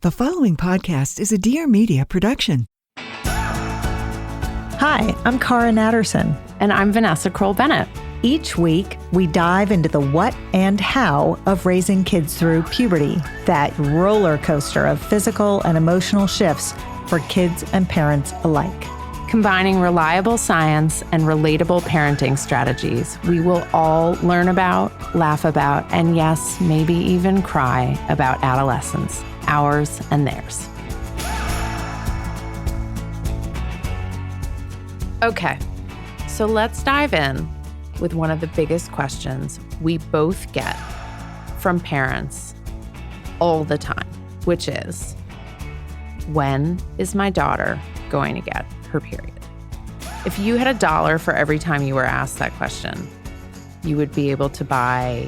The following podcast is a Dear Media production. Hi, I'm Cara Natterson. And I'm Vanessa Kroll-Bennett. Each week, we dive into the what and how of raising kids through puberty, that roller coaster of physical and emotional shifts for kids and parents alike. Combining reliable science and relatable parenting strategies, we will all learn about, laugh about, and yes, maybe even cry about adolescence, ours and theirs. Okay, so let's dive in with one of the biggest questions we both get from parents all the time, which is, when is my daughter going to get her period? If you had $1 for every time you were asked that question, you would be able to buy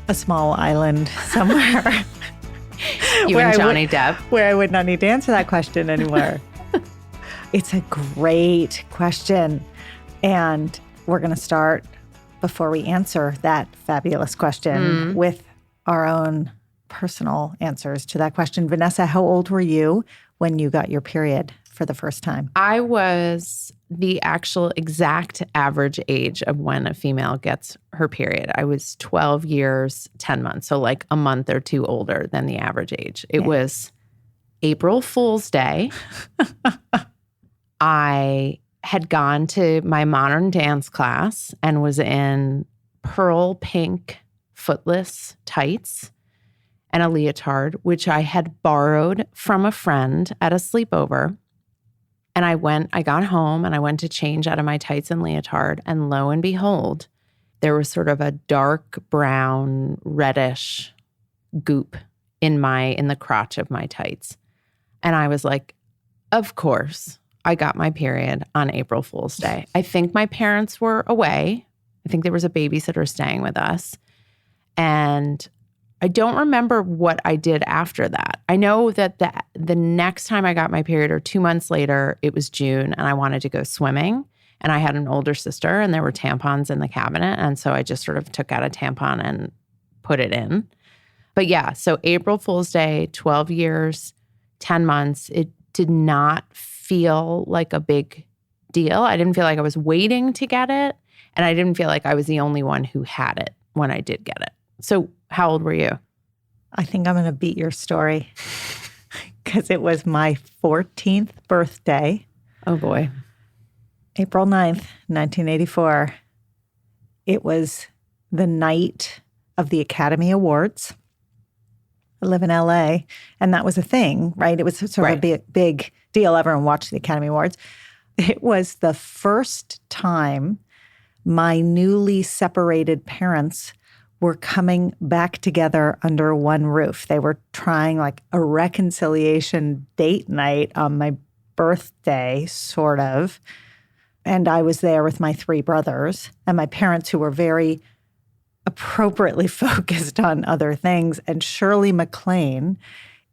a small island somewhere. You and Johnny Depp. Where I would not need to answer that question anymore. It's a great question. And we're going to start, before we answer that fabulous question, with our own personal answers to that question. Vanessa, how old were you when you got your period for the first time? I was the actual exact average age of when a female gets her period. I was 12 years, 10 months, so like a month or two older than the average age. It was April Fool's Day. I had gone to my modern dance class and was in pearl pink footless tights and a leotard, which I had borrowed from a friend at a sleepover. And I got home and I went to change out of my tights and leotard. And lo and behold, there was sort of a dark brown, reddish goop in the crotch of my tights. And I was like, of course, I got my period on April Fool's Day. I think my parents were away. I think there was a babysitter staying with us. And I don't remember what I did after that. I know that the next time I got my period, or 2 months later, it was June, and I wanted to go swimming. And I had an older sister, and there were tampons in the cabinet. And so I just sort of took out a tampon and put it in. But yeah, so April Fool's Day, 12 years, 10 months, it did not feel like a big deal. I didn't feel like I was waiting to get it. And I didn't feel like I was the only one who had it when I did get it. So how old were you? I think I'm going to beat your story because it was my 14th birthday. Oh, boy. April 9th, 1984. It was the night of the Academy Awards. I live in LA, and that was a thing, right? It was sort of a big deal. Everyone watched the Academy Awards. It was the first time my newly separated parents were coming back together under one roof. They were trying like a reconciliation date night on my birthday, sort of. And I was there with my 3 brothers and my parents, who were very appropriately focused on other things. And Shirley MacLaine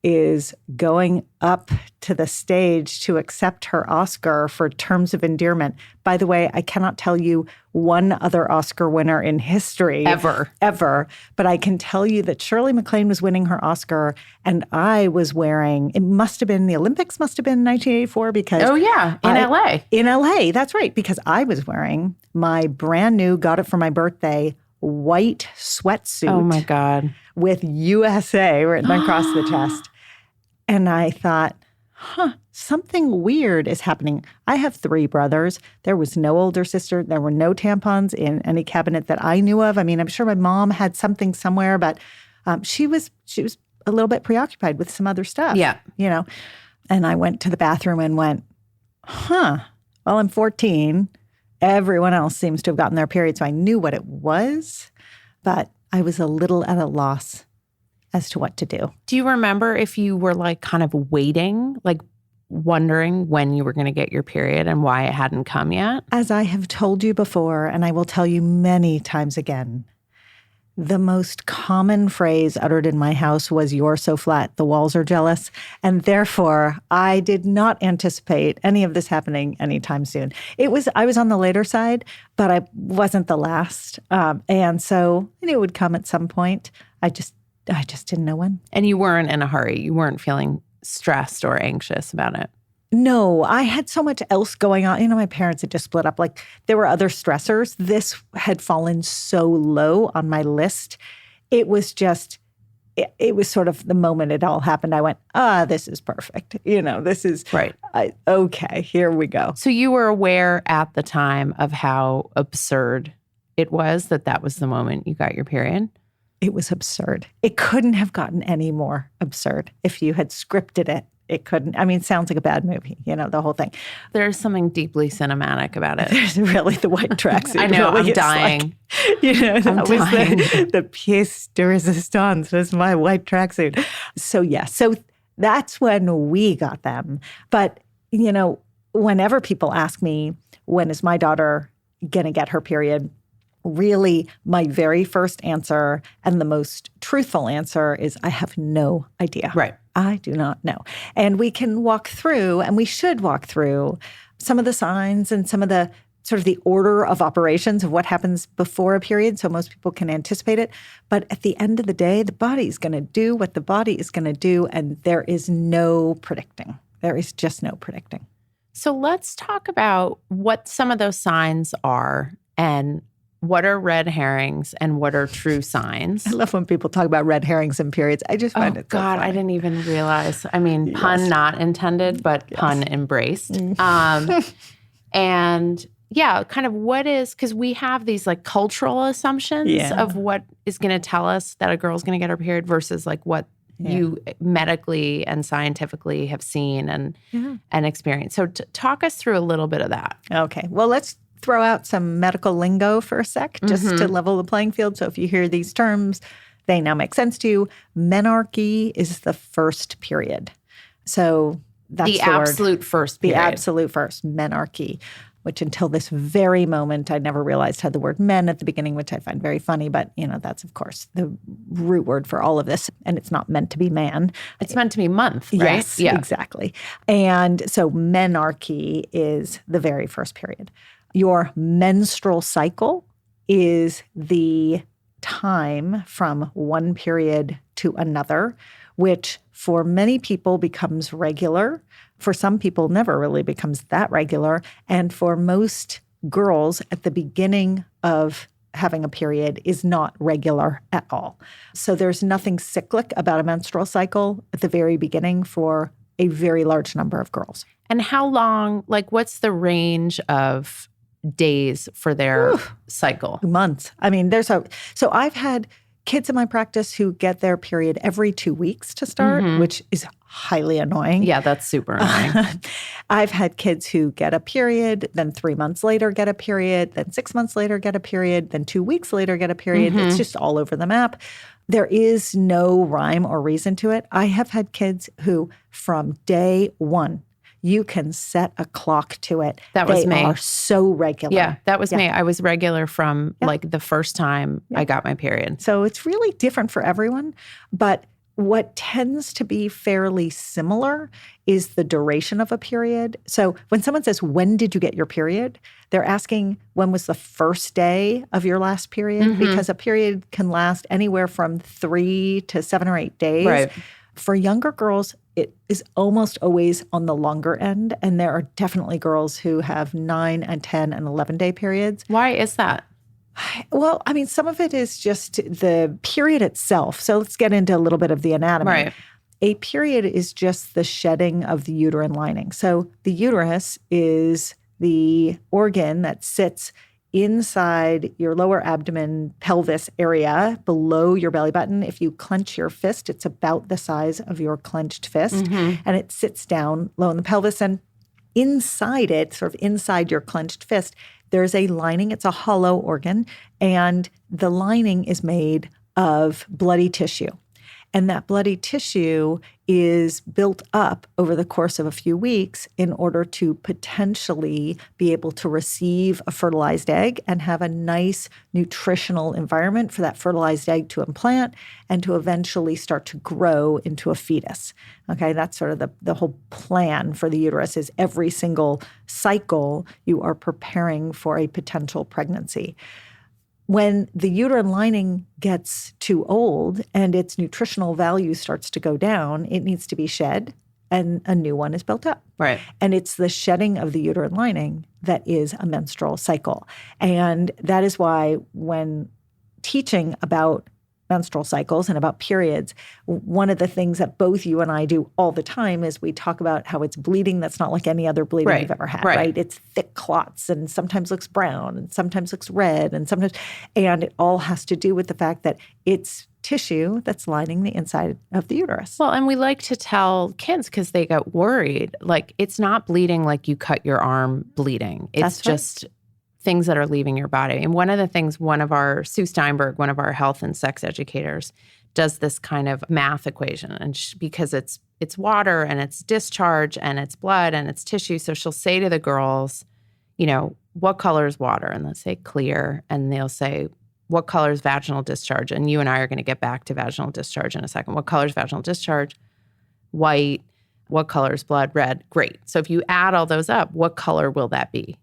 is going up to the stage to accept her Oscar for Terms of Endearment. By the way, I cannot tell you one other Oscar winner in history. Ever. But I can tell you that Shirley MacLaine was winning her Oscar, and I was wearing, the Olympics must have been 1984 because— Oh, yeah, in LA. In LA, that's right, because I was wearing my brand new, got it for my birthday, white sweatsuit. Oh, my God. With USA written across the chest. And I thought, something weird is happening. I have 3 brothers. There was no older sister. There were no tampons in any cabinet that I knew of. I mean, I'm sure my mom had something somewhere, but she was a little bit preoccupied with some other stuff. Yeah. You know, and I went to the bathroom and went, well, I'm 14. Everyone else seems to have gotten their period. So I knew what it was, but I was a little at a loss as to what to do. Do you remember if you were like kind of waiting, like wondering when you were going to get your period and why it hadn't come yet? As I have told you before, and I will tell you many times again, the most common phrase uttered in my house was, "You're so flat, the walls are jealous." And therefore, I did not anticipate any of this happening anytime soon. I was on the later side, but I wasn't the last. And so I knew it would come at some point. I just I just didn't know when. And you weren't in a hurry. You weren't feeling stressed or anxious about it. No, I had so much else going on. My parents had just split up. Like, there were other stressors. This had fallen so low on my list. It was just, it was sort of the moment it all happened. I went, this is perfect. This is right. Okay, here we go. So you were aware at the time of how absurd it was that was the moment you got your period? It was absurd. It couldn't have gotten any more absurd. If you had scripted it, it couldn't. I mean, it sounds like a bad movie, the whole thing. There's something deeply cinematic about it. There's really the white tracksuit. I know, really I'm dying. That was the pièce de résistance was my white tracksuit. So that's when we got them. But, whenever people ask me, when is my daughter going to get her period? Really, my very first answer and the most truthful answer is I have no idea. Right. I do not know. And we can walk through, and we should walk through some of the signs and some of the sort of the order of operations of what happens before a period so most people can anticipate it. But at the end of the day, the body is going to do what the body is going to do, and there is no predicting. There is just no predicting. So let's talk about what some of those signs are and what are red herrings and what are true signs. I love when people talk about red herrings and periods. I just find it so God, funny. I didn't even realize. I mean, pun not intended, but pun embraced. And yeah, kind of what is, because we have these like cultural assumptions of what is going to tell us that a girl's going to get her period versus like what you medically and scientifically have seen and experienced. So talk us through a little bit of that. Okay. Well, let's throw out some medical lingo for a sec, just to level the playing field. So if you hear these terms, they now make sense to you. Menarche is the first period. So that's the absolute first period. The absolute first, menarche, which until this very moment, I never realized had the word men at the beginning, which I find very funny. But, that's, of course, the root word for all of this. And it's not meant to be man. It's meant to be month, right? Yes, exactly. And so menarche is the very first period. Your menstrual cycle is the time from one period to another, which for many people becomes regular. For some people, never really becomes that regular. And for most girls, at the beginning of having a period is not regular at all. So there's nothing cyclic about a menstrual cycle at the very beginning for a very large number of girls. And how long, like what's the range of days for their cycle? Months. I mean, so I've had kids in my practice who get their period every 2 weeks to start, which is highly annoying. Yeah, that's super annoying. I've had kids who get a period, then 3 months later get a period, then 6 months later get a period, then 2 weeks later get a period. It's just all over the map. There is no rhyme or reason to it. I have had kids who from day one, you can set a clock to it. That was me. They are so regular. Yeah, that was me. I was regular from like the first time I got my period. So it's really different for everyone. But what tends to be fairly similar is the duration of a period. So when someone says, when did you get your period? They're asking, when was the first day of your last period? Because a period can last anywhere from 3 to 7 or 8 days. Right. For younger girls, it is almost always on the longer end. And there are definitely girls who have 9 and 10 and 11-day periods. Why is that? Well, I mean, some of it is just the period itself. So let's get into a little bit of the anatomy. Right. A period is just the shedding of the uterine lining. So the uterus is the organ that sits inside your lower abdomen pelvis area below your belly button. If you clench your fist, it's about the size of your clenched fist. And it sits down low in the pelvis. And inside it, sort of inside your clenched fist, there's a lining. It's a hollow organ. And the lining is made of bloody tissue. And that bloody tissue is built up over the course of a few weeks in order to potentially be able to receive a fertilized egg and have a nice nutritional environment for that fertilized egg to implant and to eventually start to grow into a fetus. Okay, that's sort of the whole plan for the uterus is every single cycle you are preparing for a potential pregnancy. when the uterine lining gets too old and its nutritional value starts to go down, it needs to be shed and a new one is built up. Right. And it's the shedding of the uterine lining that is a menstrual cycle. And that is why when teaching about menstrual cycles and about periods, one of the things that both you and I do all the time is we talk about how it's bleeding that's not like any other bleeding you've ever had, right? It's thick clots and sometimes looks brown and sometimes looks red and it all has to do with the fact that it's tissue that's lining the inside of the uterus. Well, and we like to tell kids because they get worried, like it's not bleeding like you cut your arm bleeding. It's just things that are leaving your body. And one of the things, Sue Steinberg, one of our health and sex educators, does this kind of math equation. And because it's water and it's discharge and it's blood and it's tissue. So she'll say to the girls, what color is water? And they'll say clear. And they'll say, what color is vaginal discharge? And you and I are going to get back to vaginal discharge in a second. What color is vaginal discharge? White. What color is blood? Red. Great. So if you add all those up, what color will that be?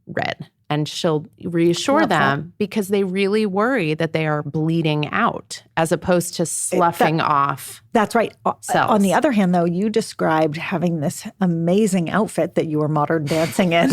Red. And she'll reassure them because they really worry that they are bleeding out as opposed to sloughing off. That's right. Cells. On the other hand, though, you described having this amazing outfit that you were modern dancing in.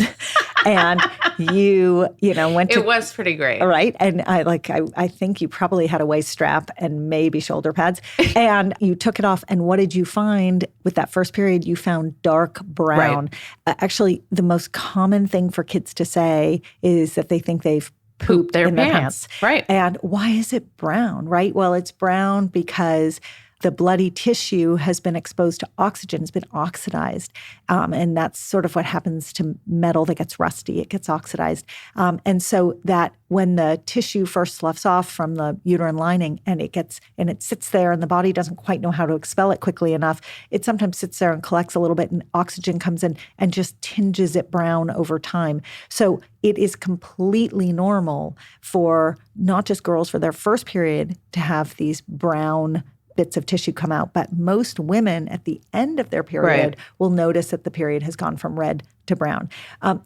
And you went to— It was pretty great. Right. And I think you probably had a waist strap and maybe shoulder pads. And you took it off. And what did you find with that first period? You found dark brown. Right. Actually, the most common thing for kids to say is that they think they've pooped in their pants. Right. And why is it brown? Right. Well, it's brown because the bloody tissue has been exposed to oxygen, has been oxidized. And that's sort of what happens to metal that gets rusty. It gets oxidized. And so that when the tissue first sloughs off from the uterine lining and it sits there and the body doesn't quite know how to expel it quickly enough, it sometimes sits there and collects a little bit and oxygen comes in and just tinges it brown over time. So it is completely normal for not just girls for their first period to have these brown bits of tissue come out, but most women at the end of their period will notice that the period has gone from red to brown.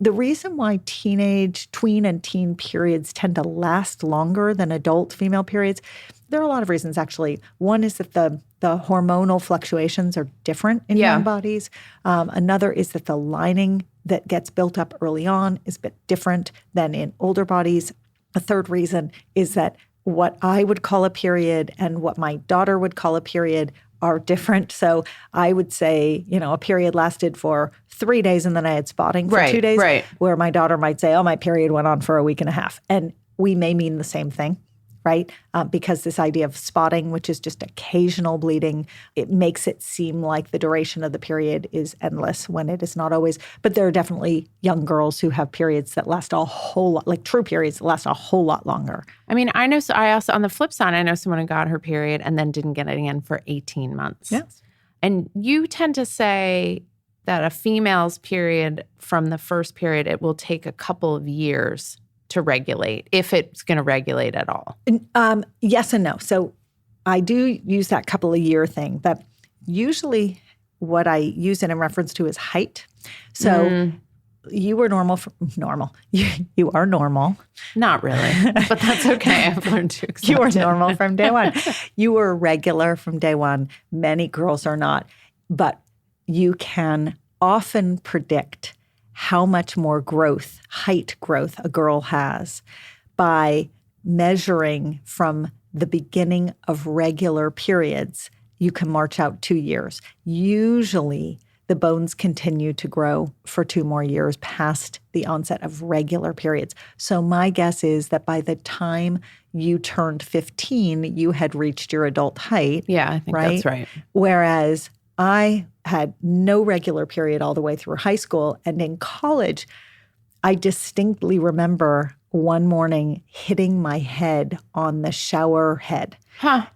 The reason why tween and teen periods tend to last longer than adult female periods, there are a lot of reasons actually. One is that the hormonal fluctuations are different in young bodies. Another is that the lining that gets built up early on is a bit different than in older bodies. A third reason is that what I would call a period and what my daughter would call a period are different. So I would say, a period lasted for 3 days and then I had spotting for 2 days, where my daughter might say, my period went on for a week and a half. And we may mean the same thing, right? Because this idea of spotting, which is just occasional bleeding, it makes it seem like the duration of the period is endless when it is not always. But there are definitely young girls who have periods that last a whole lot, like true periods that last a whole lot longer. I mean, I also, on the flip side, I know someone who got her period and then didn't get it again for 18 months. Yes. And you tend to say that a female's period from the first period, it will take a couple of years to regulate, if it's going to regulate at all? Yes and no. So I do use that couple of year thing, but usually what I use it in reference to is height. So you were normal. You are normal. Not really, but that's okay. I've learned to accept You were normal from day one. You were regular from day one. Many girls are not. But you can often predict how much more height growth a girl has by measuring from the beginning of regular periods. You can march out 2 years. Usually, the bones continue to grow for 2 more years past the onset of regular periods. So my guess is that by the time you turned 15, you had reached your adult height. Yeah, I think that's right. Whereas I had no regular period all the way through high school. And in college, I distinctly remember one morning hitting my head on the shower head.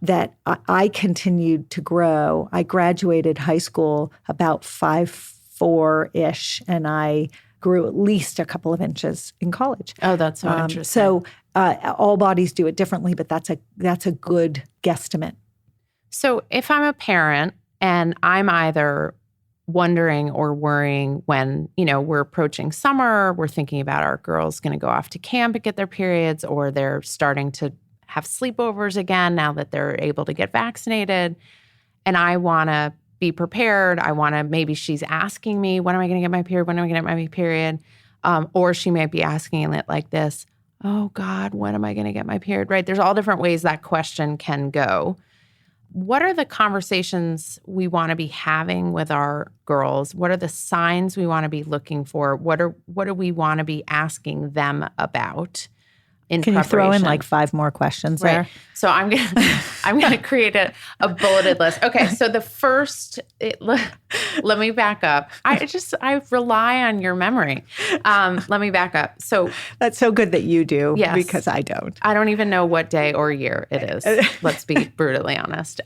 That I continued to grow. I graduated high school about 5'4"-ish, and I grew at least a couple of inches in college. Oh, that's so interesting. So all bodies do it differently, but that's a good guesstimate. So if I'm a parent and I'm either wondering or worrying when, we're approaching summer, we're thinking about our girls going to go off to camp and get their periods, or they're starting to have sleepovers again now that they're able to get vaccinated. And I want to be prepared. Maybe she's asking me, when am I going to get my period? When am I going to get my period? Or she might be asking it like this, oh God, when am I going to get my period? Right? There's all different ways that question can go. What are the conversations we want to be having with our girls? What are the signs we want to be looking for? What do we want to be asking them about in Can preparation? you throw in like 5 more questions there? So I'm gonna create a bulleted list. Okay, so the first, let me back up. I rely on your memory. Let me back up. So that's so good that you do, yes, because I don't. I don't even know what day or year it is. Let's be brutally honest.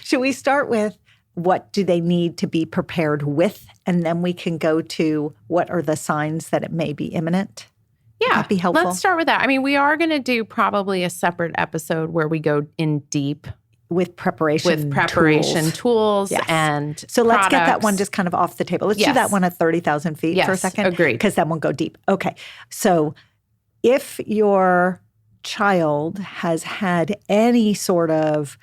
Should we start with what do they need to be prepared with, and then we can go to what are the signs that it may be imminent? Yeah, that'd be helpful. Let's start with that. I mean, we are going to do probably a separate episode where we go in deep with preparation tools yes. and so let's products. get that one just kind of off the table. Let's do that one at 30,000 feet for a second. Agreed. Because then we'll go deep. Okay. So if your child has had any sort of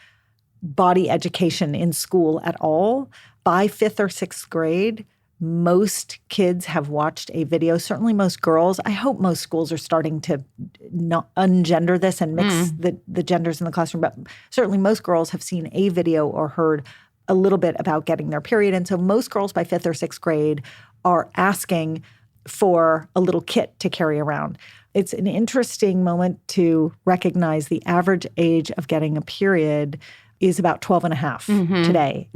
body education in school at all, by 5th or 6th grade, most kids have watched a video, certainly most girls. I hope most schools are starting to not ungender this and mix the genders in the classroom, but certainly most girls have seen a video or heard a little bit about getting their period. And so most girls by 5th or 6th grade are asking for a little kit to carry around. It's an interesting moment to recognize the average age of getting a period is about 12 and a half today.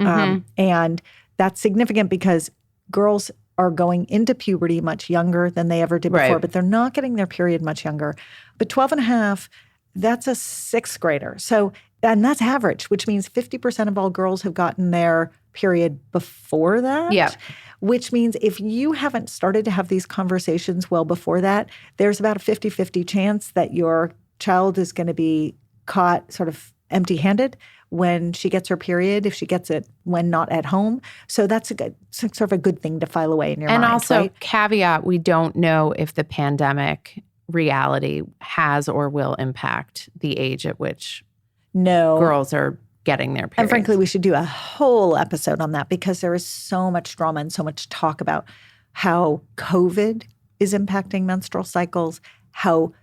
And that's significant because girls are going into puberty much younger than they ever did before, but they're not getting their period much younger. But 12 and a half, that's a 6th grader. So, and that's average, which means 50% of all girls have gotten their period before that. Yeah. Which means if you haven't started to have these conversations well before that, there's about a 50-50 chance that your child is going to be caught sort of empty-handed when she gets her period, if she gets it when not at home. So that's sort of a good thing to file away in your mind. And also, right? caveat, we don't know if the pandemic reality has or will impact the age at which girls are getting their periods. And frankly, we should do a whole episode on that because there is so much drama and so much talk about how COVID is impacting menstrual cycles, how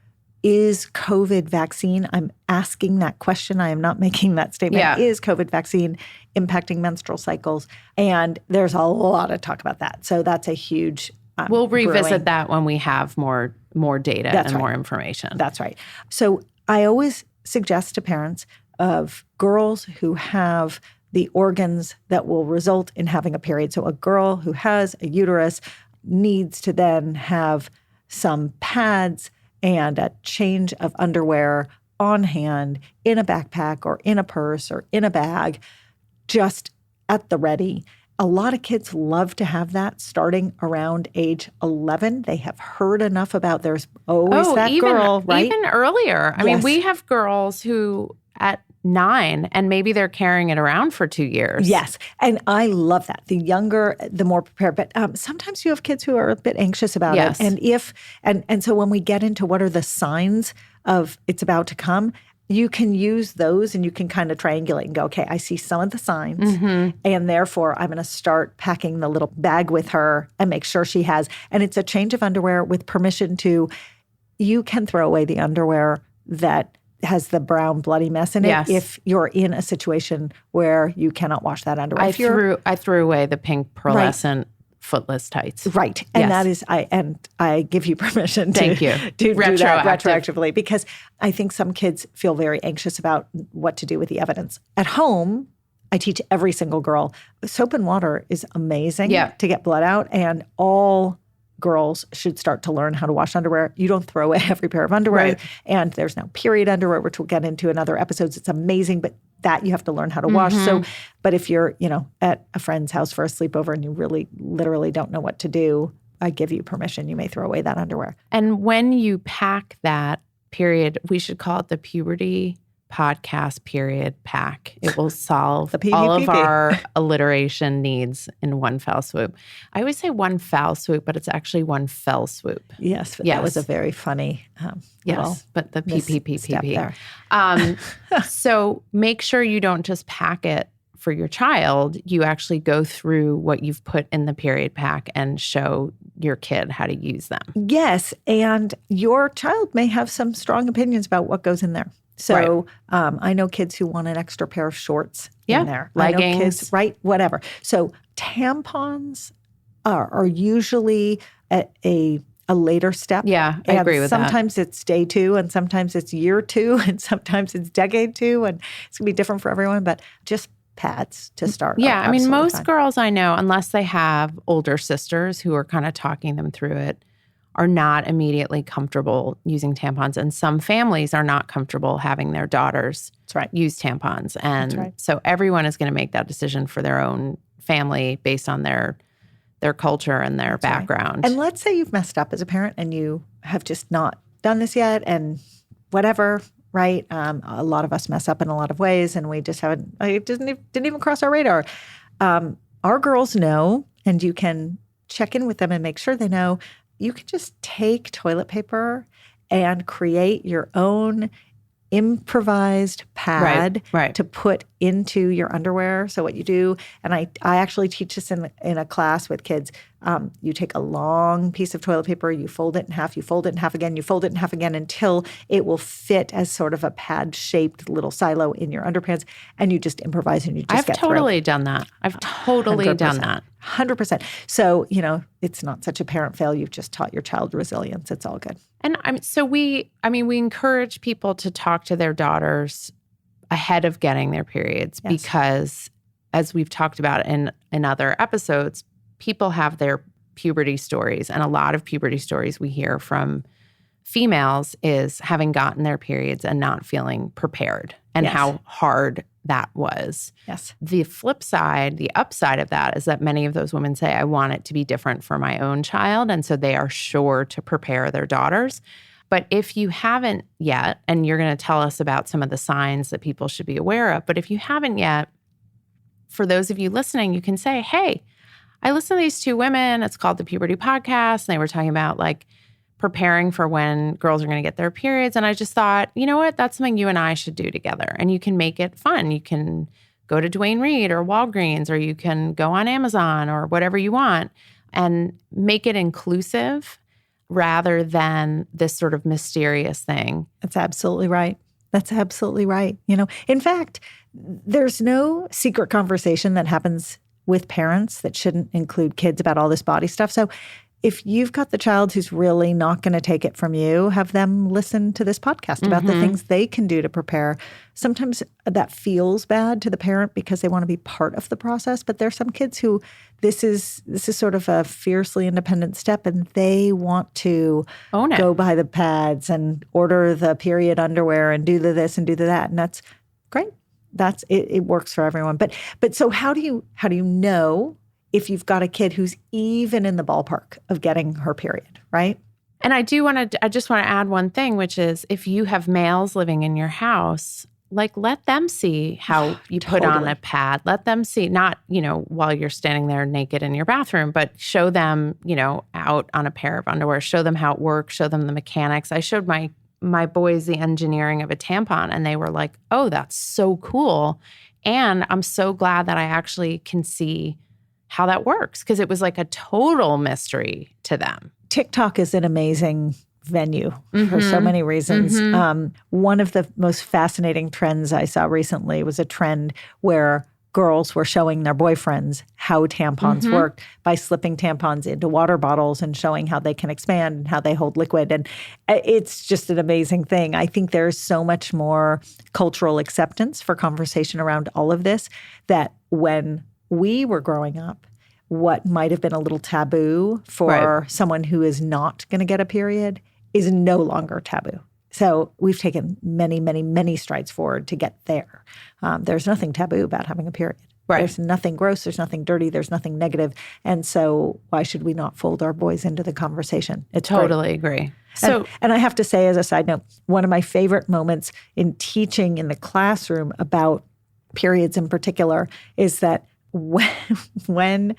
is COVID vaccine? I'm asking that question. I am not making that statement. Yeah. Is COVID vaccine impacting menstrual cycles? And there's a lot of talk about that. So that's a huge we'll revisit that when we have more data and more information. That's right. So I always suggest to parents of girls who have the organs that will result in having a period. So a girl who has a uterus needs to then have some pads and a change of underwear on hand in a backpack or in a purse or in a bag, just at the ready. A lot of kids love to have that starting around age 11. They have heard enough about there's always that girl, right? Even earlier. I mean, we have girls who at 9 and maybe they're carrying it around for 2 years. Yes. And I love that. The younger, the more prepared. But sometimes you have kids who are a bit anxious about it. And so when we get into what are the signs of it's about to come, you can use those and you can kind of triangulate and go, okay, I see some of the signs and therefore I'm going to start packing the little bag with her and make sure she has. And it's a change of underwear with permission to, you can throw away the underwear that has the brown bloody mess in it if you're in a situation where you cannot wash that underwear. I threw away the pink pearlescent footless tights. Right. And that is I give you permission to do that retroactively because I think some kids feel very anxious about what to do with the evidence. At home, I teach every single girl, soap and water is amazing to get blood out, and all girls should start to learn how to wash underwear. You don't throw away every pair of underwear. And there's now period underwear, which we'll get into in other episodes. It's amazing, but that you have to learn how to wash. So, but if you're, at a friend's house for a sleepover and you really literally don't know what to do, I give you permission. You may throw away that underwear. And when you pack that period, we should call it the puberty podcast period pack. It will solve The all of PPPP. our alliteration needs in one fell swoop. I always say one foul swoop, but it's actually one fell swoop. Yes, but Yes. that was a very funny little Yes, but the misstep PPPP. there. So make sure you don't just pack it for your child. You actually go through what you've put in the period pack and show your kid how to use them. Yes, and your child may have some strong opinions about what goes in there. So I know kids who want an extra pair of shorts in there. Leggings. I know kids, right? Whatever. So tampons are usually a later step. Yeah, I And agree with that. sometimes it's day 2, and sometimes it's year 2, and sometimes it's decade 2, and it's going to be different for everyone, but just pads to start. Yeah, I mean, absolutely most fine. girls I know, unless they have older sisters who are kind of talking them through it, are not immediately comfortable using tampons. And some families are not comfortable having their daughters That's right. use tampons. And That's right. so everyone is going to make that decision for their own family based on their culture and their That's right. background. And let's say you've messed up as a parent and you have just not done this yet and whatever, right? A lot of us mess up in a lot of ways and we just haven't, it didn't even cross our radar. Our girls know, and you can check in with them and make sure they know, you can just take toilet paper and create your own improvised pad Right. to put into your underwear. So what you do, and I actually teach this in a class with kids, you take a long piece of toilet paper, you fold it in half, you fold it in half again, you fold it in half again until it will fit as sort of a pad-shaped little silo in your underpants, and you just improvise and you just I've get through. totally done that. I've totally done that. 100%. So, it's not such a parent fail. You've just taught your child resilience. It's all good. And we encourage people to talk to their daughters ahead of getting their periods Yes. because, as we've talked about in other episodes, people have their puberty stories. And a lot of puberty stories we hear from females is having gotten their periods and not feeling prepared and Yes. how hard that was. Yes. The flip side, the upside of that is that many of those women say, I want it to be different for my own child. And so they are sure to prepare their daughters. But if you haven't yet, and you're going to tell us about some of the signs that people should be aware of, but if you haven't yet, for those of you listening, you can say, hey, I listened to these 2 women. It's called the Puberty Podcast. And they were talking about preparing for when girls are going to get their periods. And I just thought, you know what? That's something you and I should do together. And you can make it fun. You can go to Duane Reade or Walgreens, or you can go on Amazon or whatever you want and make it inclusive rather than this sort of mysterious thing. That's absolutely right. That's absolutely right. In fact, there's no secret conversation that happens with parents that shouldn't include kids about all this body stuff. So if you've got the child who's really not going to take it from you, have them listen to this podcast about the things they can do to prepare. Sometimes that feels bad to the parent because they want to be part of the process, but there's some kids who this is sort of a fiercely independent step, and they want to Own it. go buy the pads and order the period underwear and do the this and do the that, and that's great. That's it works for everyone. But so how do you know if you've got a kid who's even in the ballpark of getting her period, right? And I just want to add one thing, which is if you have males living in your house, let them see how you put on Totally. a pad. Let them see, not, while you're standing there naked in your bathroom, but show them, out on a pair of underwear, show them how it works, show them the mechanics. I showed my boys the engineering of a tampon, and they were like, oh, that's so cool. And I'm so glad that I actually can see how that works, because it was like a total mystery to them. TikTok is an amazing venue for so many reasons. One of the most fascinating trends I saw recently was a trend where girls were showing their boyfriends how tampons worked by slipping tampons into water bottles and showing how they can expand and how they hold liquid. And it's just an amazing thing. I think there's so much more cultural acceptance for conversation around all of this that when we were growing up, what might have been a little taboo for someone who is not going to get a period is no longer taboo. So we've taken many, many, many strides forward to get there. There's nothing taboo about having a period. Right. There's nothing gross. There's nothing dirty. There's nothing negative. And so why should we not fold our boys into the conversation? It's Totally agree. And I have to say, as a side note, one of my favorite moments in teaching in the classroom about periods in particular is that when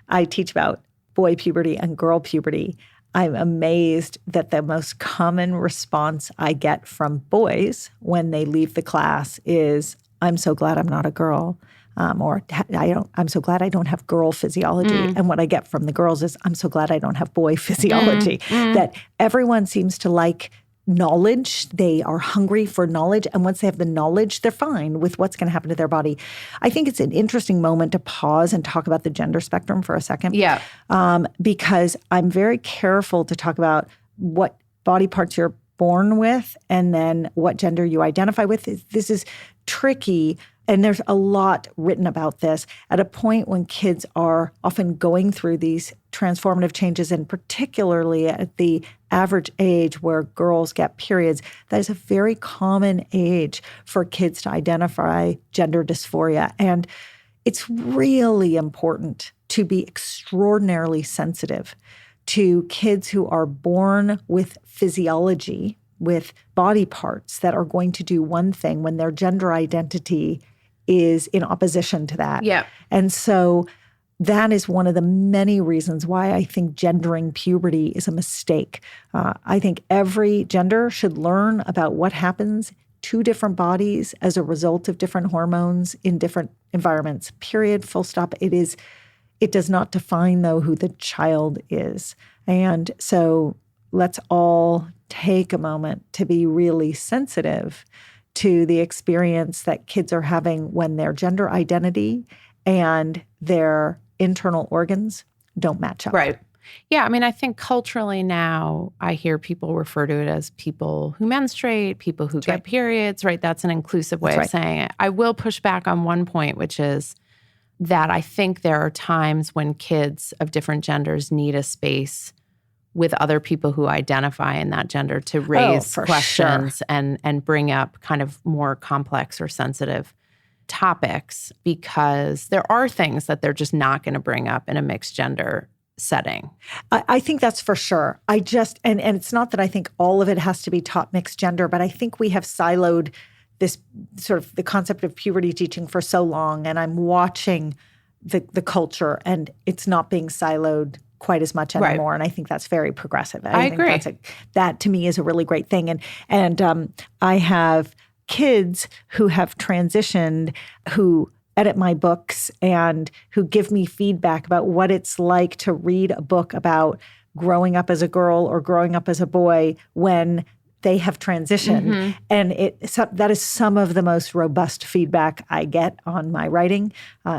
I teach about boy puberty and girl puberty, I'm amazed that the most common response I get from boys when they leave the class is, "I'm so glad I'm not a girl," or "I'm so glad I don't have girl physiology." And what I get from the girls is, "I'm so glad I don't have boy physiology." That everyone seems to like knowledge. They are hungry for knowledge. And once they have the knowledge, they're fine with what's going to happen to their body. I think it's an interesting moment to pause and talk about the gender spectrum for a second. Yeah. Because I'm very careful to talk about what body parts you're born with and then what gender you identify with. This is tricky. And there's a lot written about this at a point when kids are often going through these transformative changes, and particularly at the average age where girls get periods. That is a very common age for kids to identify gender dysphoria. And it's really important to be extraordinarily sensitive to kids who are born with physiology, with body parts that are going to do one thing when their gender identity is in opposition to that. Yeah. And so that is one of the many reasons why I think gendering puberty is a mistake. I think every gender should learn about what happens to different bodies as a result of different hormones in different environments, period, full stop. It does not define, though, who the child is. And so let's all take a moment to be really sensitive to the experience that kids are having when their gender identity and their internal organs don't match up. Right. Yeah. I mean, I think culturally now I hear people refer to it as people who menstruate, people who get periods, right? That's an inclusive way of saying it. I will push back on one point, which is that I think there are times when kids of different genders need a space with other people who identify in that gender to raise questions and bring up kind of more complex or sensitive topics, because there are things that they're just not going to bring up in a mixed gender setting. I think that's for sure. And it's not that I think all of it has to be taught mixed gender, but I think we have siloed this sort of the concept of puberty teaching for so long, and I'm watching the culture and it's not being siloed quite as much anymore. Right. And I think that's very progressive. I agree. That to me is a really great thing. And I have kids who have transitioned, who edit my books and who give me feedback about what it's like to read a book about growing up as a girl or growing up as a boy when they have transitioned. Mm-hmm. And that is some of the most robust feedback I get on my writing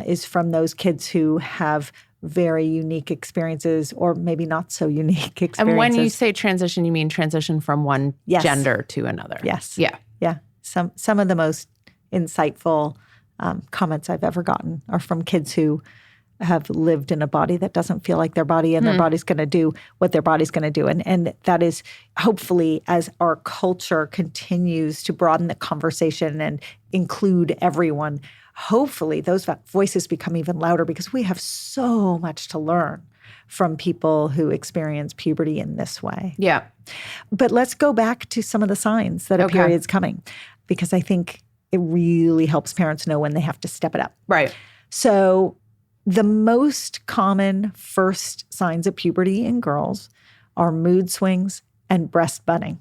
is from those kids who have very unique experiences, or maybe not so unique experiences. And when you say transition, you mean transition from one gender to another? Yes. Yeah. Yeah. Some of the most insightful comments I've ever gotten are from kids who have lived in a body that doesn't feel like their body, and their body's going to do what their body's going to do. And that is hopefully, as our culture continues to broaden the conversation and include everyone, hopefully those voices become even louder, because we have so much to learn from people who experience puberty in this way. Yeah. But let's go back to some of the signs that a period's coming, because I think it really helps parents know when they have to step it up. Right. So the most common first signs of puberty in girls are mood swings and breast budding.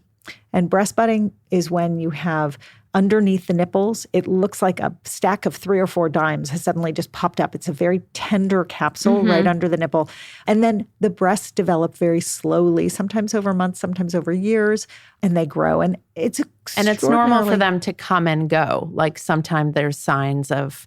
And breast budding is when you have underneath the nipples, it looks like a stack of 3 or 4 dimes has suddenly just popped up. It's a very tender capsule right under the nipple. And then the breasts develop very slowly, sometimes over months, sometimes over years, and they grow. And it's normal for them to come and go. Like sometimes there's signs of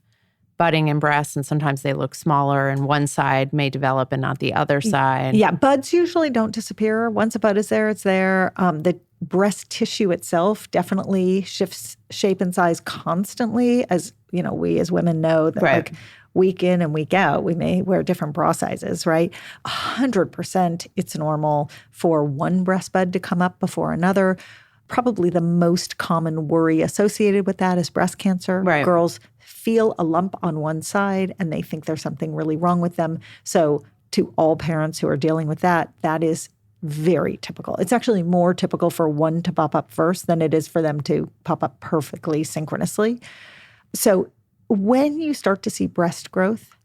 budding in breasts, and sometimes they look smaller and one side may develop and not the other side. Yeah, buds usually don't disappear. Once a bud is there, it's there. The breast tissue itself definitely shifts shape and size constantly. As you know, we as women know that like week in and week out, we may wear different bra sizes, right? 100% it's normal for one breast bud to come up before another. Probably the most common worry associated with that is breast cancer. Right. Girls feel a lump on one side and they think there's something really wrong with them. So to all parents who are dealing with that, that is very typical. It's actually more typical for one to pop up first than it is for them to pop up perfectly synchronously. So when you start to see breast growth,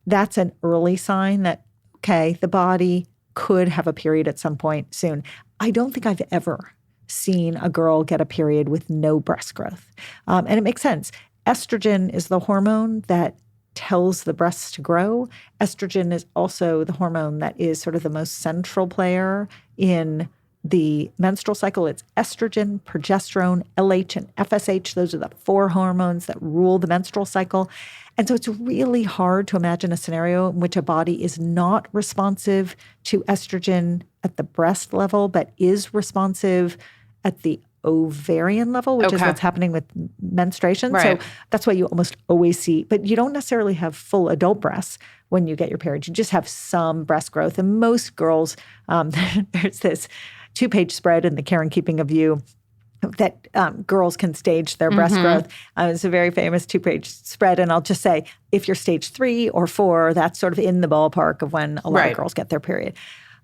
that's an early sign that, okay, the body could have a period at some point soon. I don't think I've ever seen a girl get a period with no breast growth. And it makes sense. Estrogen is the hormone that tells the breasts to grow. Estrogen is also the hormone that is sort of the most central player in the menstrual cycle. It's estrogen, progesterone, LH, and FSH. Those are the 4 hormones that rule the menstrual cycle. And so it's really hard to imagine a scenario in which a body is not responsive to estrogen at the breast level, but is responsive at the ovarian level, which is what's happening with menstruation. Right. So that's why you almost always see, but you don't necessarily have full adult breasts when you get your period. You just have some breast growth. And most girls, there's this 2-page spread in the Care and Keeping of You that girls can stage their breast growth. It's a very famous 2-page spread. And I'll just say, if you're stage 3 or 4, that's sort of in the ballpark of when a lot of girls get their period.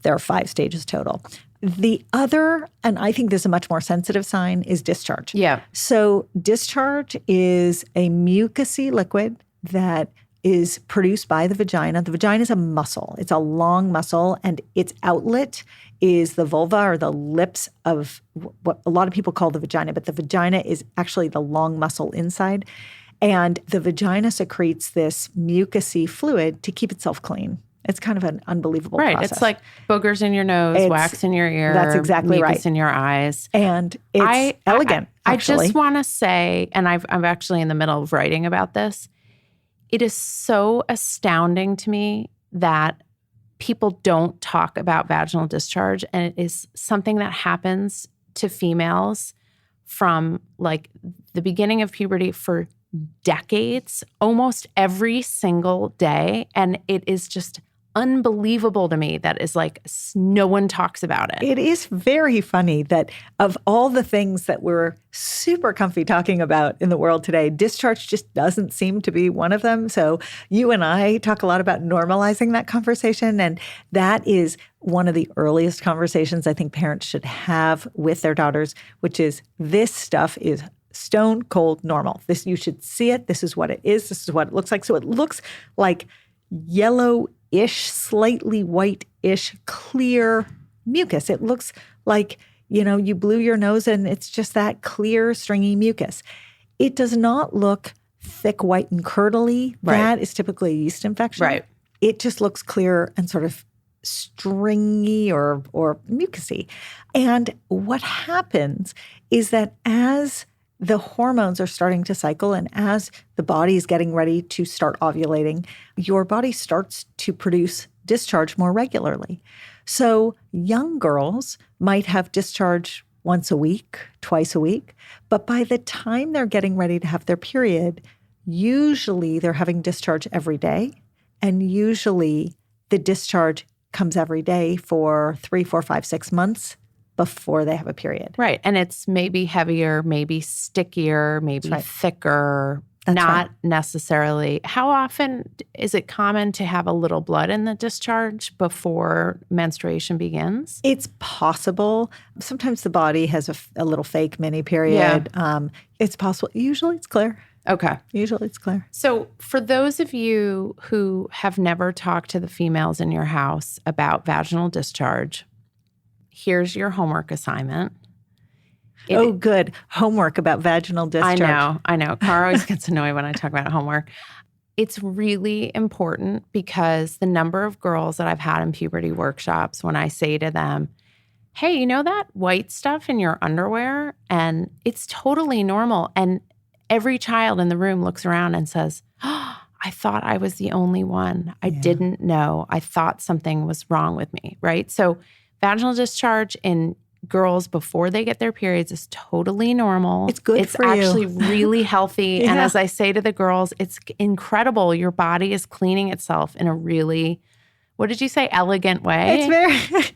There are 5 stages total. The other, and I think this is a much more sensitive sign, is discharge. Yeah. So discharge is a mucousy liquid that is produced by the vagina. The vagina is a muscle. It's a long muscle, and its outlet is the vulva or the lips of what a lot of people call the vagina, but the vagina is actually the long muscle inside. And the vagina secretes this mucousy fluid to keep itself clean. It's kind of an unbelievable process. It's like boogers in your nose, wax in your ear. That's exactly mucus in your eyes. And it's elegant, actually. I just want to say, and I'm actually in the middle of writing about this, it is so astounding to me that people don't talk about vaginal discharge, and it is something that happens to females from like the beginning of puberty for decades, almost every single day. And it is just unbelievable to me that is like no one talks about it. It is very funny that of all the things that we're super comfy talking about in the world today, discharge just doesn't seem to be one of them. So you and I talk a lot about normalizing that conversation, and that is one of the earliest conversations I think parents should have with their daughters, which is this stuff is stone cold normal. This, you should see it. This is what it is. This is what it looks like. So it looks like yellow-ish, slightly white-ish, clear mucus. It looks like, you blew your nose and it's just that clear, stringy mucus. It does not look thick, white, and curdly. Right. That is typically a yeast infection. Right. It just looks clear and sort of stringy or mucusy. And what happens is that as the hormones are starting to cycle, and as the body is getting ready to start ovulating, your body starts to produce discharge more regularly. So young girls might have discharge once a week, twice a week, but by the time they're getting ready to have their period, usually they're having discharge every day, and usually the discharge comes every day for 3, 4, 5, 6 months before they have a period. Right. And it's maybe heavier, maybe stickier, maybe thicker, not necessarily. How often is it common to have a little blood in the discharge before menstruation begins? It's possible. Sometimes the body has a little fake mini period. Yeah. It's possible. Usually it's clear. Okay. Usually it's clear. So for those of you who have never talked to the females in your house about vaginal discharge, here's your homework assignment. Good. Homework about vaginal discharge. I know. Cara always gets annoyed when I talk about homework. It's really important because the number of girls that I've had in puberty workshops, when I say to them, hey, you know that white stuff in your underwear? And it's totally normal. And every child in the room looks around and says, oh, I thought I was the only one. I didn't know. I thought something was wrong with me, right? So vaginal discharge in girls before they get their periods is totally normal. It's good for you. It's actually really healthy. And as I say to the girls, it's incredible. Your body is cleaning itself in a really, what did you say, elegant way? It's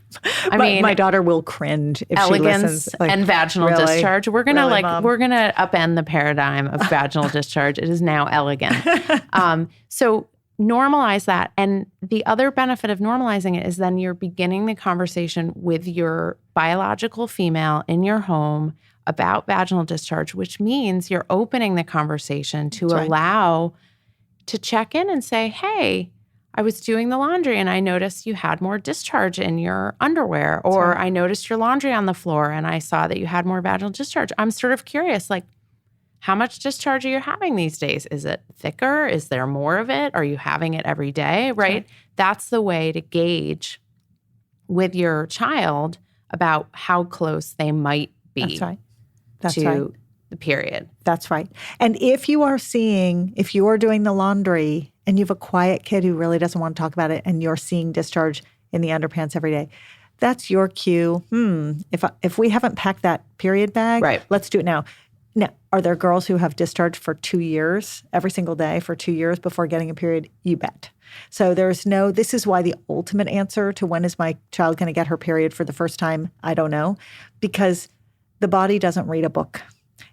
very, my daughter will cringe if she listens. And vaginal discharge. We're going to we're going to upend the paradigm of vaginal discharge. It is now elegant. So normalize that. And the other benefit of normalizing it is then you're beginning the conversation with your biological female in your home about vaginal discharge, which means you're opening the conversation to allow to check in and say, hey, I was doing the laundry and I noticed you had more discharge in your underwear, or I noticed your laundry on the floor and I saw that you had more vaginal discharge. I'm sort of curious, like, how much discharge are you having these days? Is it thicker? Is there more of it? Are you having it every day? Right? That's the way to gauge with your child about how close they might be to the period. That's right. And if you are doing the laundry and you have a quiet kid who really doesn't want to talk about it and you're seeing discharge in the underpants every day, that's your cue. If we haven't packed that period bag, let's do it now. Now, are there girls who have discharge for 2 years, every single day for 2 years before getting a period? You bet. So this is why the ultimate answer to when is my child going to get her period for the first time, I don't know, because the body doesn't read a book.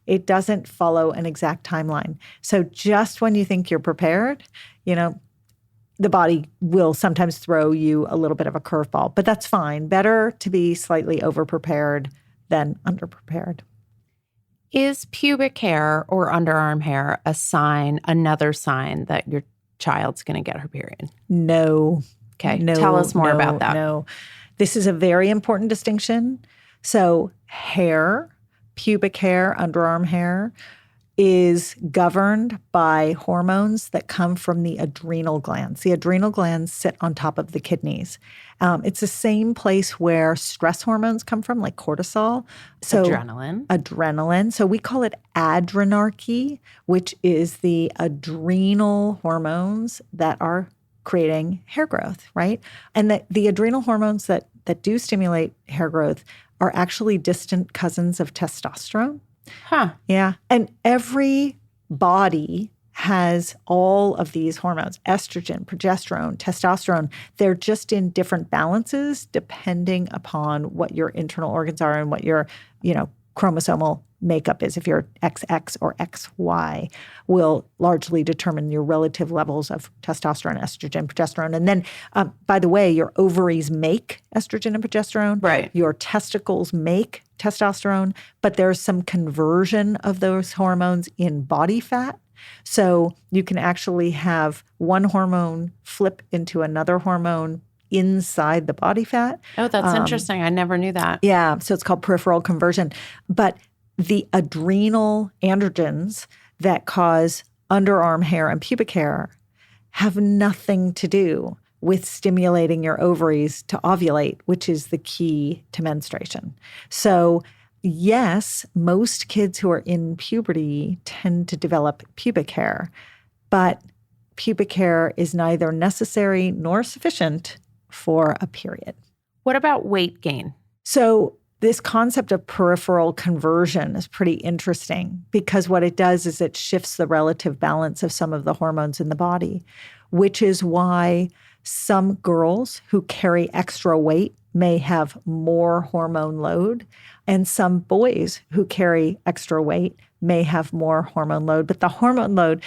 It doesn't follow an exact timeline. So just when you think you're prepared, the body will sometimes throw you a little bit of a curveball, but that's fine. Better to be slightly over-prepared than under-prepared. Is pubic hair or underarm hair another sign that your child's going to get her period? No. Okay. Tell us more about that. No. This is a very important distinction. So hair, pubic hair, underarm hair, is governed by hormones that come from the adrenal glands. The adrenal glands sit on top of the kidneys. It's the same place where stress hormones come from, like cortisol. So Adrenaline. So we call it adrenarche, which is the adrenal hormones that are creating hair growth, right? And the adrenal hormones that do stimulate hair growth are actually distant cousins of testosterone. Huh. Yeah. And every body has all of these hormones, estrogen, progesterone, testosterone. They're just in different balances depending upon what your internal organs are and what your, chromosomal makeup is. If you're XX or XY, will largely determine your relative levels of testosterone, estrogen, progesterone. And then, by the way, your ovaries make estrogen and progesterone. Right. Your testicles make testosterone, but there's some conversion of those hormones in body fat. So you can actually have one hormone flip into another hormone inside the body fat. Oh, that's interesting. I never knew that. Yeah. So it's called peripheral conversion. But the adrenal androgens that cause underarm hair and pubic hair have nothing to do with stimulating your ovaries to ovulate, which is the key to menstruation. So yes, most kids who are in puberty tend to develop pubic hair, but pubic hair is neither necessary nor sufficient for a period. What about weight gain? So this concept of peripheral conversion is pretty interesting because what it does is it shifts the relative balance of some of the hormones in the body, which is why some girls who carry extra weight may have more hormone load, and some boys who carry extra weight may have more hormone load. But the hormone load,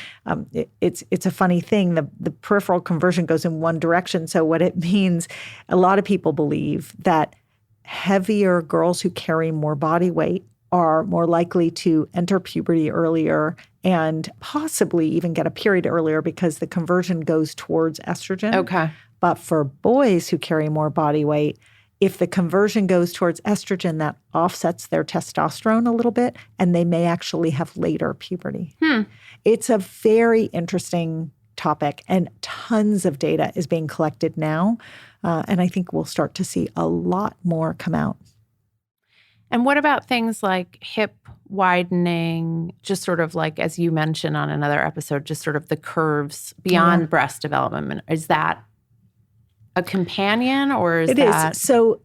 it's a funny thing. The peripheral conversion goes in one direction. So what it means, a lot of people believe that heavier girls who carry more body weight are more likely to enter puberty earlier and possibly even get a period earlier because the conversion goes towards estrogen. Okay. But for boys who carry more body weight, if the conversion goes towards estrogen, that offsets their testosterone a little bit, and they may actually have later puberty. It's a very interesting topic, and tons of data is being collected now. And I think we'll start to see a lot more come out. And what about things like hip widening, just sort of like, as you mentioned on another episode, just sort of the curves beyond breast development? Is that a companion or is that? It is. So,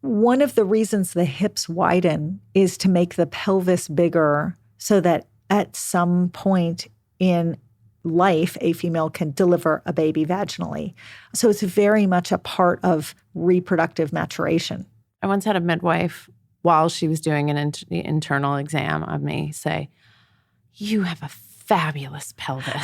one of the reasons the hips widen is to make the pelvis bigger so that at some point in life, a female can deliver a baby vaginally. So it's very much a part of reproductive maturation. I once had a midwife, while she was doing an internal exam on me, say, "You have a fabulous pelvis."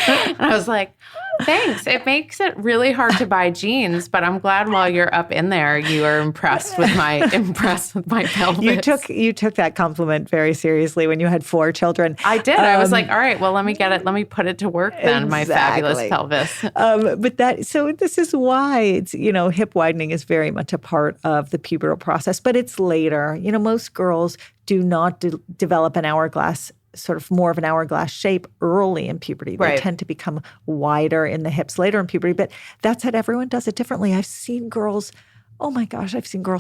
And I was like, thanks. It makes it really hard to buy jeans, but I'm glad while you're up in there, you are impressed with my pelvis. You took that compliment very seriously when you had 4 children. I did. I was like, all right, well, let me get it. Let me put it to work then, my fabulous pelvis. So this is why it's, hip widening is very much a part of the pubertal process, but it's later. Most girls do not develop an hourglass, sort of more of an hourglass shape early in puberty. They tend to become wider in the hips later in puberty, but that said, everyone does it differently. I've seen girls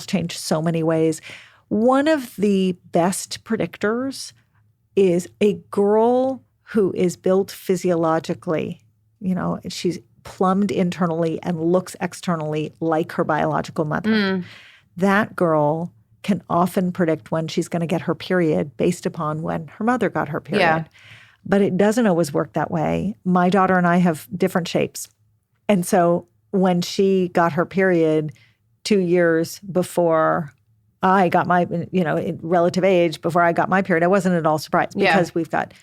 change so many ways. One of the best predictors is a girl who is built physiologically. She's plumbed internally and looks externally like her biological mother. That girl can often predict when she's going to get her period based upon when her mother got her period. Yeah. But it doesn't always work that way. My daughter and I have different shapes. And so when she got her period 2 years before I got my, in relative age, before I got my period, I wasn't at all surprised because we've got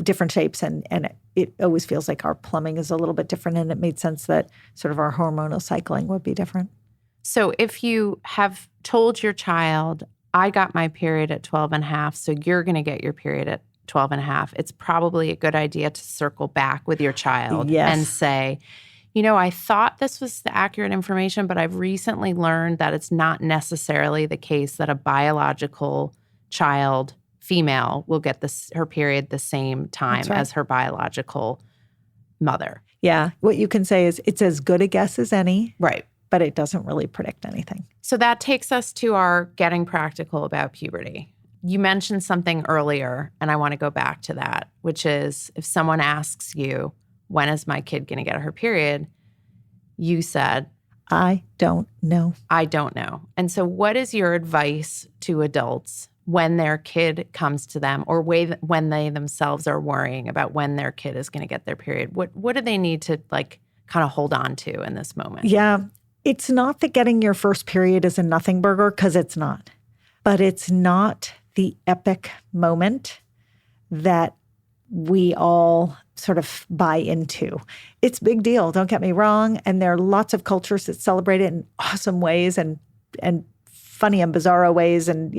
different shapes and it always feels like our plumbing is a little bit different, and it made sense that sort of our hormonal cycling would be different. So if you have told your child, I got my period at 12 and a half, so you're going to get your period at 12 and a half, it's probably a good idea to circle back with your child and say, I thought this was the accurate information, but I've recently learned that it's not necessarily the case that a biological child, female, will get her period the same time as her biological mother. Yeah. What you can say is it's as good a guess as any. Right. But it doesn't really predict anything. So that takes us to our getting practical about puberty. You mentioned something earlier, and I want to go back to that, which is if someone asks you, when is my kid going to get her period? You said, I don't know. I don't know. And so what is your advice to adults when their kid comes to them, or when they themselves are worrying about when their kid is going to get their period? What do they need to kind of hold on to in this moment? Yeah. It's not that getting your first period is a nothing burger, because it's not. But it's not the epic moment that we all sort of buy into. It's a big deal, don't get me wrong. And there are lots of cultures that celebrate it in awesome ways and funny and bizarro ways. And,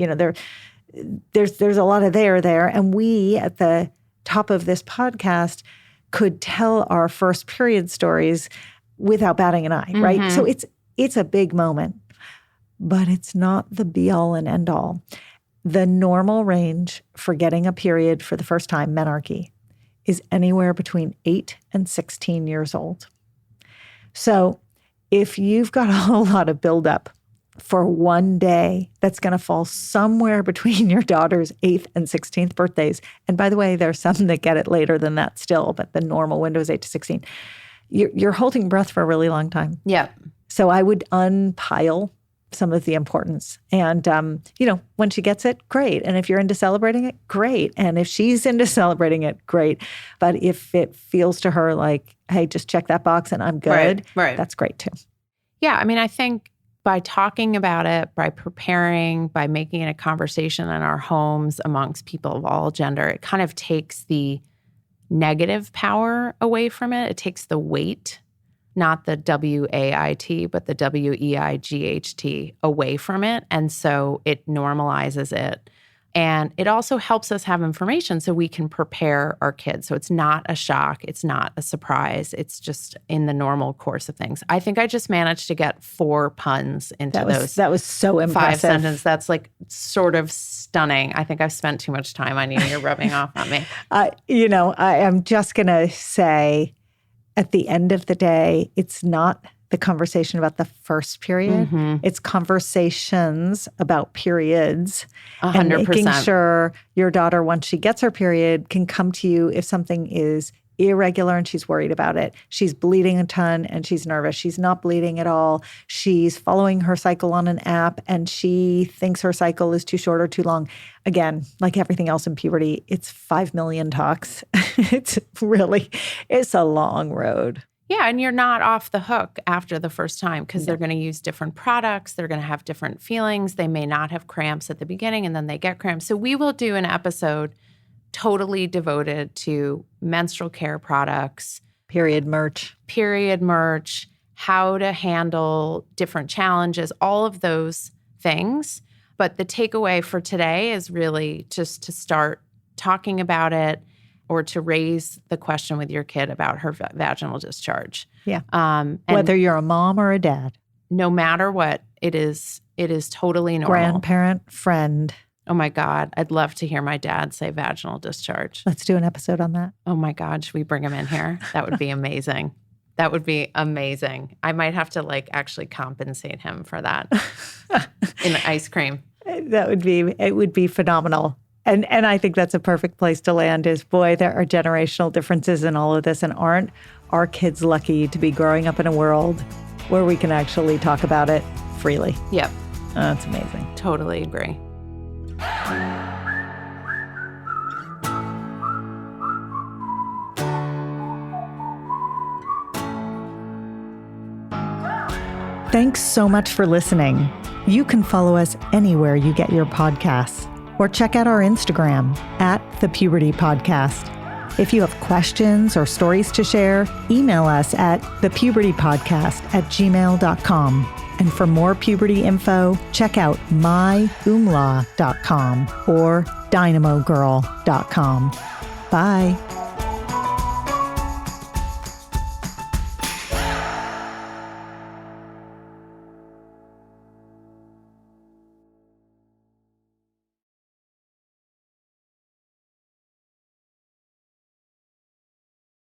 there's a lot of there. And we, at the top of this podcast, could tell our first period stories without batting an eye, right? So it's a big moment, but it's not the be-all and end-all. The normal range for getting a period for the first time, menarche, is anywhere between 8 and 16 years old. So if you've got a whole lot of buildup for one day that's going to fall somewhere between your daughter's 8th and 16th birthdays, and by the way, there's some that get it later than that still, but the normal window is 8 to 16, you're holding breath for a really long time. Yeah. So I would unpile some of the importance. And, when she gets it, great. And if you're into celebrating it, great. And if she's into celebrating it, great. But if it feels to her like, hey, just check that box and I'm good, that's great too. Yeah. I mean, I think by talking about it, by preparing, by making it a conversation in our homes amongst people of all gender, it kind of takes the negative power away from it. It takes the weight, not the WAIT, but the WEIGHT away from it. And so it normalizes it. And it also helps us have information so we can prepare our kids. So it's not a shock. It's not a surprise. It's just in the normal course of things. I think I just managed to get 4 puns into those. That was so impressive. 5 sentences. That's sort of stunning. I think I've spent too much time on you. You're rubbing off on me. I am just going to say, at the end of the day, it's not the conversation about the first period. It's conversations about periods 100%. And making sure your daughter, once she gets her period, can come to you if something is irregular and she's worried about it. She's bleeding a ton and she's nervous. She's not bleeding at all. She's following her cycle on an app and she thinks her cycle is too short or too long. Again, like everything else in puberty, it's 5 million talks. It's a long road. Yeah, and you're not off the hook after the first time because they're going to use different products. They're going to have different feelings. They may not have cramps at the beginning and then they get cramps. So we will do an episode totally devoted to menstrual care products, Period merch. how to handle different challenges, all of those things. But the takeaway for today is really just to start talking about it or to raise the question with your kid about her vaginal discharge. Yeah. And Whether you're a mom or a dad, no matter what, it is totally normal. grandparent, friend. Oh my God. I'd love to hear my dad say vaginal discharge. Let's do an episode on that. Oh my God. Should we bring him in here? That would be amazing. That would be amazing. I might have to actually compensate him for that in ice cream. It would be phenomenal. And I think that's a perfect place to land is, boy, there are generational differences in all of this. And aren't our kids lucky to be growing up in a world where we can actually talk about it freely? Yep. That's amazing. Totally agree. Thanks so much for listening. You can follow us anywhere you get your podcasts or check out our Instagram @thepubertypodcast. If you have questions or stories to share, email us at thepubertypodcast@gmail.com. And for more puberty info, check out myumla.com or dynamogirl.com. Bye.